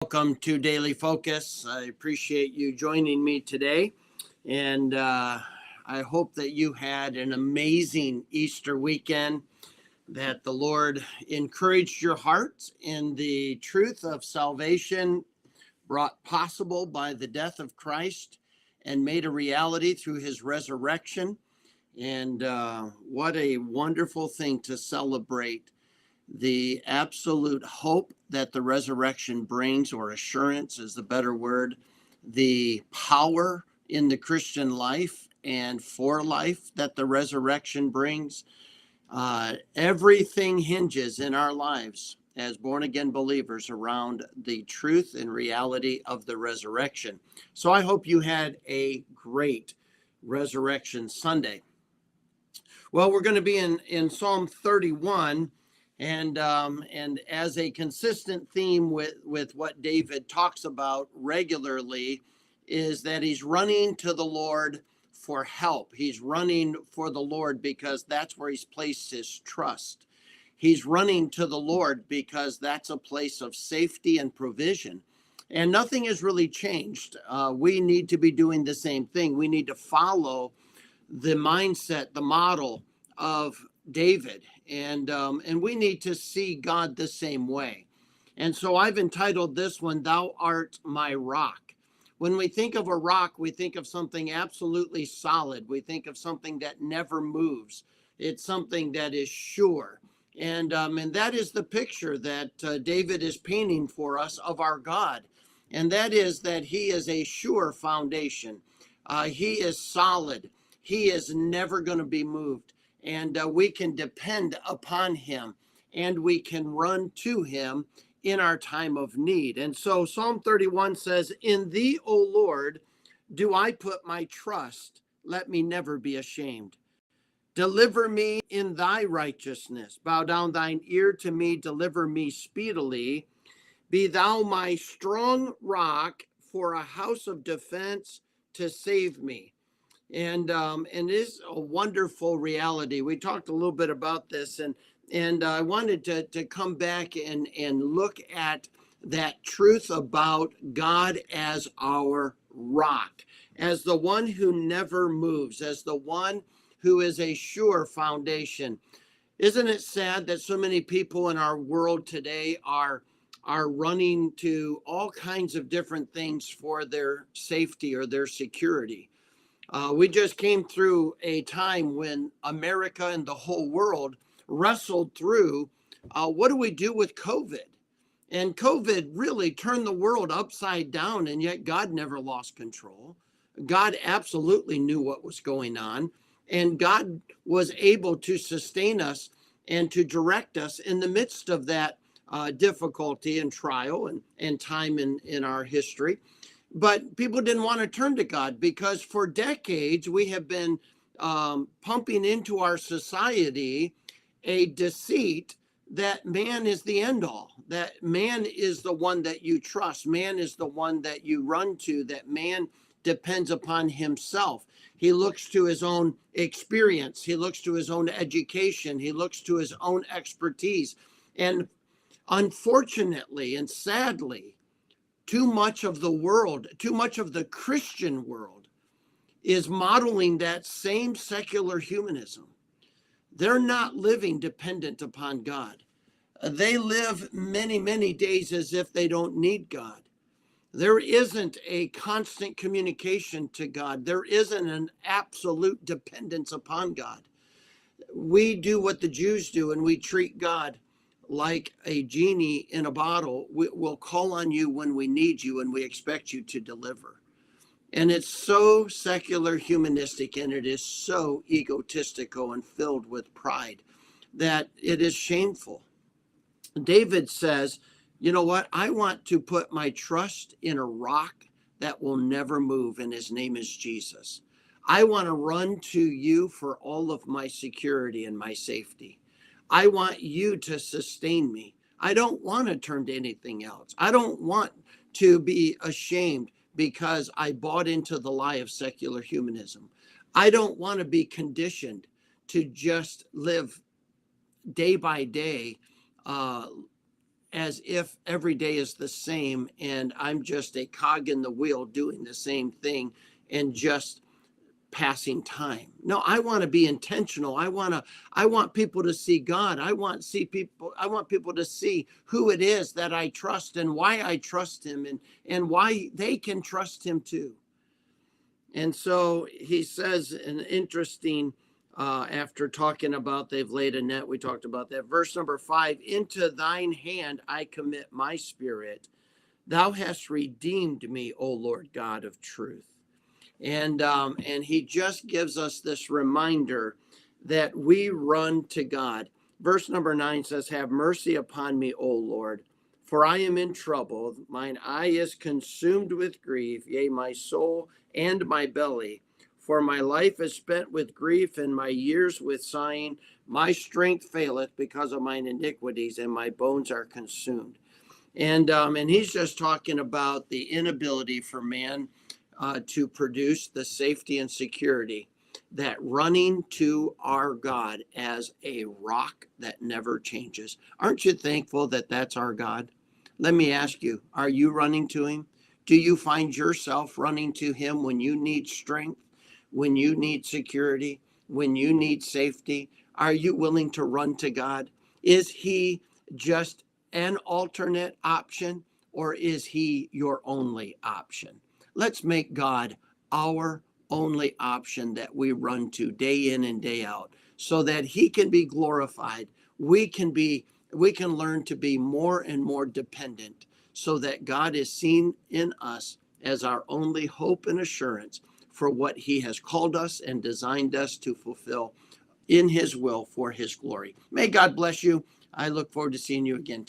Welcome to Daily Focus. I appreciate you joining me today. And I hope that you had an amazing Easter weekend, that the Lord encouraged your heart in the truth of salvation brought possible by the death of Christ and made a reality through his resurrection. And what a wonderful thing to celebrate the absolute hope that the resurrection brings, or assurance is the better word, the power in the Christian life and for life that the resurrection brings. Everything hinges in our lives as born again believers around the truth and reality of the resurrection. So I hope you had a great Resurrection Sunday. Well, we're going to be in Psalm 31. And as a consistent theme with what David talks about regularly is that he's running to the Lord for help. He's running for the Lord because that's where he's placed his trust. He's running to the Lord because that's a place of safety and provision. And nothing has really changed. We need to be doing the same thing. We need to follow the mindset, the model of David, and we need to see God the same way. And so I've entitled this one, "Thou Art My Rock." When we think of a rock, we think of something absolutely solid. We think of something that never moves. It's something that is sure. And that is the picture that David is painting for us of our God. And that is that he is a sure foundation. He is solid. He is never going to be moved. And we can depend upon him, and we can run to him in our time of need. And so Psalm 31 says, "In thee, O Lord, do I put my trust. Let me never be ashamed. Deliver me in thy righteousness. Bow down thine ear to me. Deliver me speedily. Be thou my strong rock for a house of defense to save me." And it is a wonderful reality. We talked a little bit about this, and I wanted to come back and look at that truth about God as our rock, as the one who never moves, as the one who is a sure foundation. Isn't it sad that so many people in our world today are running to all kinds of different things for their safety or their security? We just came through a time when America and the whole world wrestled through what do we do with COVID? And COVID really turned the world upside down, and yet God never lost control. God absolutely knew what was going on, and God was able to sustain us and to direct us in the midst of that difficulty and trial and time in our history. But people didn't want to turn to God because for decades we have been pumping into our society a deceit that man is the end all, that man is the one that you trust, man is the one that you run to, that man depends upon himself. He looks to his own experience, he looks to his own education, he looks to his own expertise. And unfortunately and sadly, too much of the world, too much of the Christian world is modeling that same secular humanism. They're not living dependent upon God. They live many, many days as if they don't need God. There isn't a constant communication to God. There isn't an absolute dependence upon God. We do what the Jews do, and we treat God like a genie in a bottle. We'll call on you when we need you, and we expect you to deliver. And it's so secular humanistic, and it is so egotistical and filled with pride that it is shameful. David says, you know what? I want to put my trust in a rock that will never move, and his name is Jesus. I want to run to you for all of my security and my safety. I want you to sustain me. I don't want to turn to anything else. I don't want to be ashamed because I bought into the lie of secular humanism. I don't want to be conditioned to just live day by day, as if every day is the same and I'm just a cog in the wheel doing the same thing and just passing time. No, I want to be intentional. I want people to see God. I want people to see who it is that I trust and why I trust him, and why they can trust him too. And so he says an interesting, after talking about they've laid a net, we talked about that. Verse number 5, into thine hand I commit my spirit. Thou hast redeemed me, O Lord God of truth. And he just gives us this reminder that we run to God. Verse number 9 says, have mercy upon me, O Lord, for I am in trouble. Mine eye is consumed with grief, yea, my soul and my belly. For my life is spent with grief, and my years with sighing. My strength faileth because of mine iniquities, and my bones are consumed. And he's just talking about the inability for man to produce the safety and security that running to our God as a rock that never changes. Aren't you thankful that that's our God? Let me ask you, are you running to him? Do you find yourself running to him when you need strength, when you need security, when you need safety? Are you willing to run to God? Is he just an alternate option, or is he your only option? Let's make God our only option that we run to day in and day out, so that he can be glorified. We can learn to be more and more dependent, so that God is seen in us as our only hope and assurance for what he has called us and designed us to fulfill in his will for his glory. May God bless you. I look forward to seeing you again tomorrow.